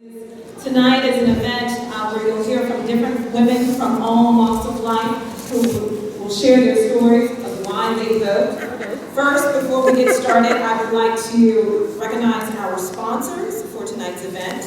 Tonight is an event where you'll hear from different women from all walks of life who will share their stories of why they vote. First, before we get started, I would like to recognize our sponsors for tonight's event.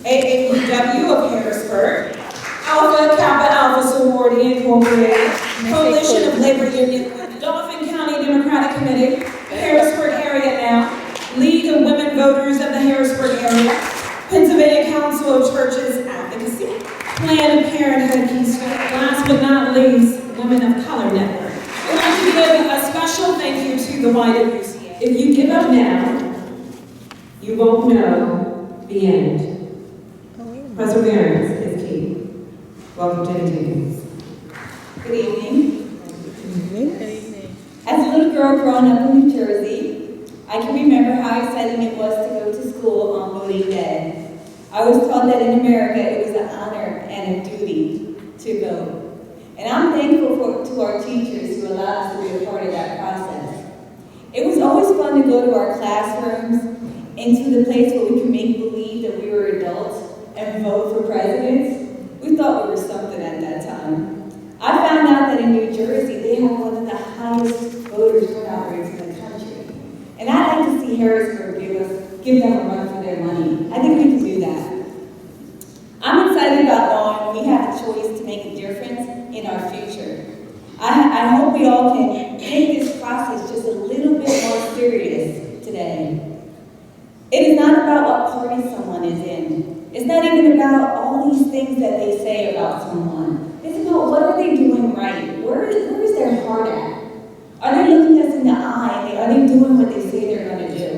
YWCA of Harrisburg, Alpha Kappa Alpha Sorority Incorporated, Coalition of Labor Unions, Dauphin County Democratic Committee, the Harrisburg area now, League of Women Voters of the Harrisburg area, Pennsylvania Council of Churches Advocacy, Planned Parenthood Keystone, last but not least, Women of Color Network. We'd like to give a special thank you to the YWCA. If you give up now, you won't know the end. Perseverance is key. Welcome, Jennie Jenkins. Good evening. As a little girl growing up in New Jersey, I can remember how exciting it was to go to school on voting day. I was taught that in America it was an honor and a duty to vote. And I'm thankful to our teachers who allowed us to be a part of that process. It was always fun to go to our classrooms and to the place where we could make believe that we were adults and vote for presidents. We thought we were something at that time. I found out that in New Jersey they have one of the highest voter turnout rates in the country. And I'd like to see Harrisburg give them a run for their money. I think we can do that. I'm excited about knowing we have a choice to make a difference in our future. I hope we all can take this process just a little bit more serious today. It is not about what party someone is in. It's not even about all these things that they say about someone. It's about what are they doing right? Where is their heart at? Are they looking us in the eye? Are they doing what they say they're going to do?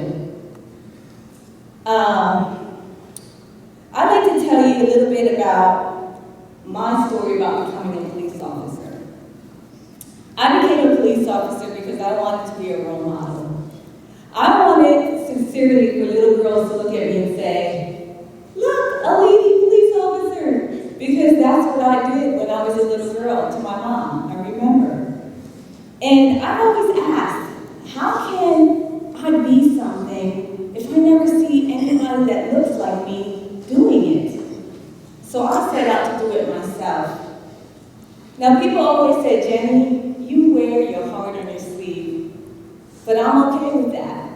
I'd like to tell you a little bit about my story about becoming a police officer. I became a police officer because I wanted to be a role model. I wanted, sincerely, for little girls to look at me and say, "Look, a lady police officer," because that's what I did when I was a little girl to my mom, I remember. And I've always asked, how can I be something if I never see anybody that looks like me doing it? So I set out to do it myself. Now people always say, "Jennie, you wear your heart on your sleeve," but I'm okay with that.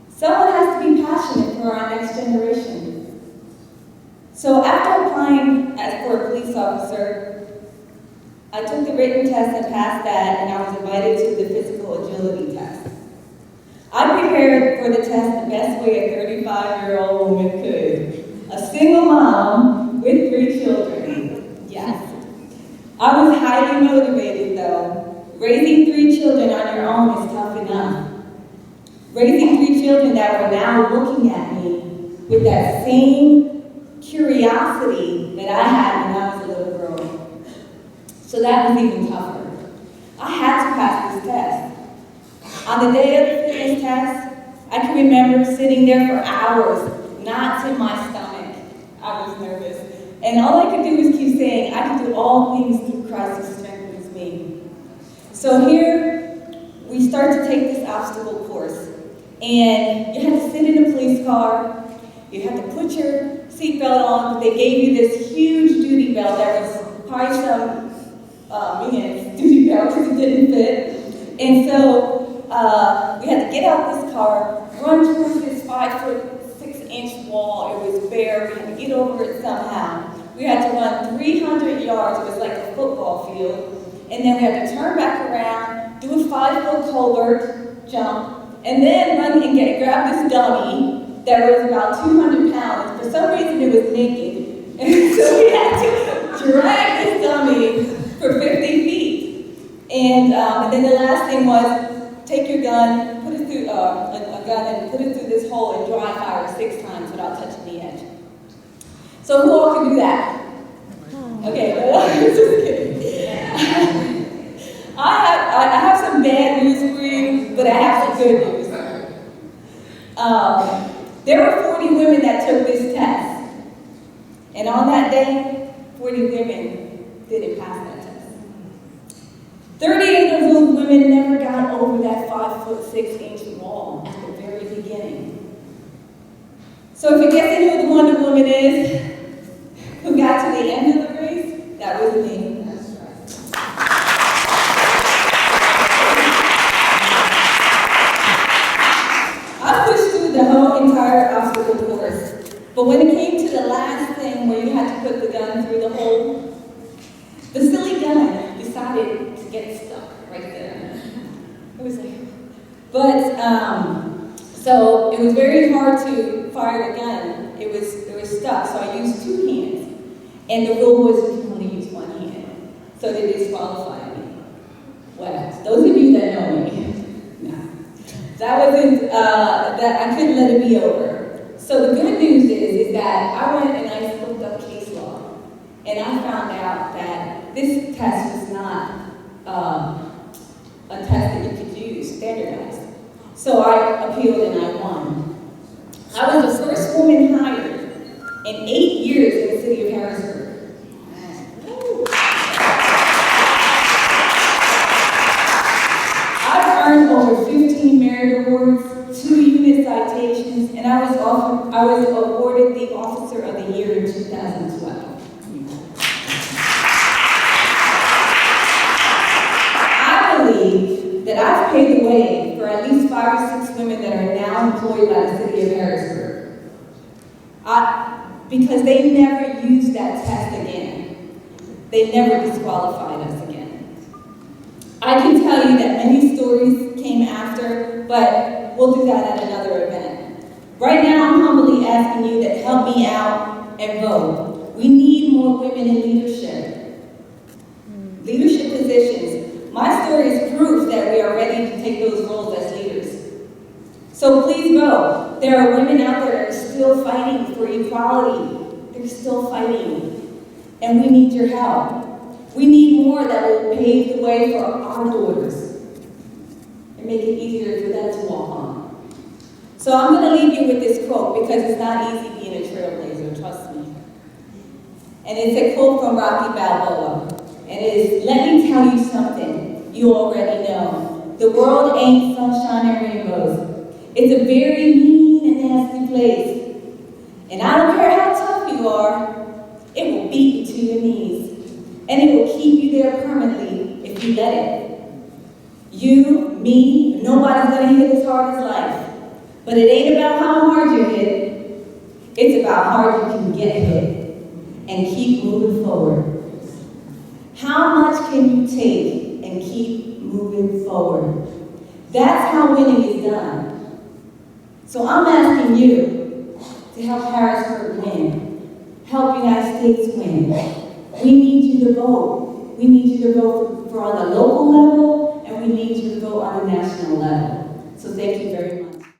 Someone has to be passionate for our next generation. So after applying for a police officer, I took the written test and passed that, and I was invited to the physical agility test. I prepared for the test the best way a 35-year-old woman could. A single mom with 3 children. Yes. I was highly motivated though. Raising 3 children on your own is tough enough. Raising 3 children that were now looking at me with that same curiosity that I had when I was a little girl. So that was even tougher. I had to pass this test. On the day of the fitness test, I can remember sitting there for hours, knots in my stomach. I was nervous. And all I could do was keep saying, I can do all things through Christ who strengthens me. So here, we start to take this obstacle course. And you had to sit in a police car, you had to put your seatbelt on, but they gave you this huge duty belt that was probably some duty belt because it didn't fit. And so we had to get out this car, run towards this 5'6" wall. It was bare. We had to get over it somehow. We had to run 300 yards. It was like a football field. And then we had to turn back around, do a 5-foot culvert jump, and then run and grab this dummy that was about 200 pounds. For some reason, it was naked. And so we had to drag this dummy for 50 feet. And then the last thing was, take your gun, put it through a gun and put it through this hole and dry fire 6 times without touching the edge. So who all can do that? Okay, just kidding. I have some bad news for you, but I have some good news. There were 40 women that took this test. And on that day, 40 women didn't pass that test. 38 of those women never got over that 5'6" wall at the very beginning. So if you're guessing who the Wonder Woman is, who got to the end of the race, that was me. That's right. I pushed through the whole entire obstacle course, but when it came to the last thing where you had to put the gun through the hole, the silly gun decided to get stuck right there. It was like, so it was very hard to fire the gun. It was stuck, so I used two hands. And the rule was you can only use one hand. So they disqualified me. Well, those of you that know me, no. That wasn't, that I couldn't let it be over. So the good news is that I went and I looked up case law. And I found out that this test was not a test that you could use, standardized. So I appealed and I won. I was the first woman hired in 8 years in the city of Harrisburg. I've earned over 15 merit awards, 2 unit citations, and I was awarded the Officer of the Year in 2012. I believe that I've paved the way for at least 5 or 6 women that are now employed by the city of Harrisburg. Because they never used that test again. They never disqualified us again. I can tell you that many stories came after, but we'll do that at another event. Right now, I'm humbly asking you to help me out and vote. We need more women in leadership. Leadership positions. My story is proof that we are ready to take those roles as leaders. So please vote. There are women out there that are still fighting for equality. They're still fighting. And we need your help. We need more that will pave the way for our daughters and make it easier for them to walk on. So I'm going to leave you with this quote because it's not easy being a trailblazer, trust me. And it's a quote from Rocky Balboa. And it is, "Let me tell you something you already know. The world ain't sunshine and rainbows. It's a very mean and nasty place. And I don't care how tough you are, it will beat you to your knees. And it will keep you there permanently if you let it. You, me, nobody's gonna hit as hard as life. But it ain't about how hard you hit. It's about how hard you can get hit and keep moving forward. How much can you take and keep moving forward? That's how winning is done. So I'm asking you to help Harrisburg win, help United States win. We need you to vote. We need you to vote for on the local level, and we need you to vote on the national level. So thank you very much.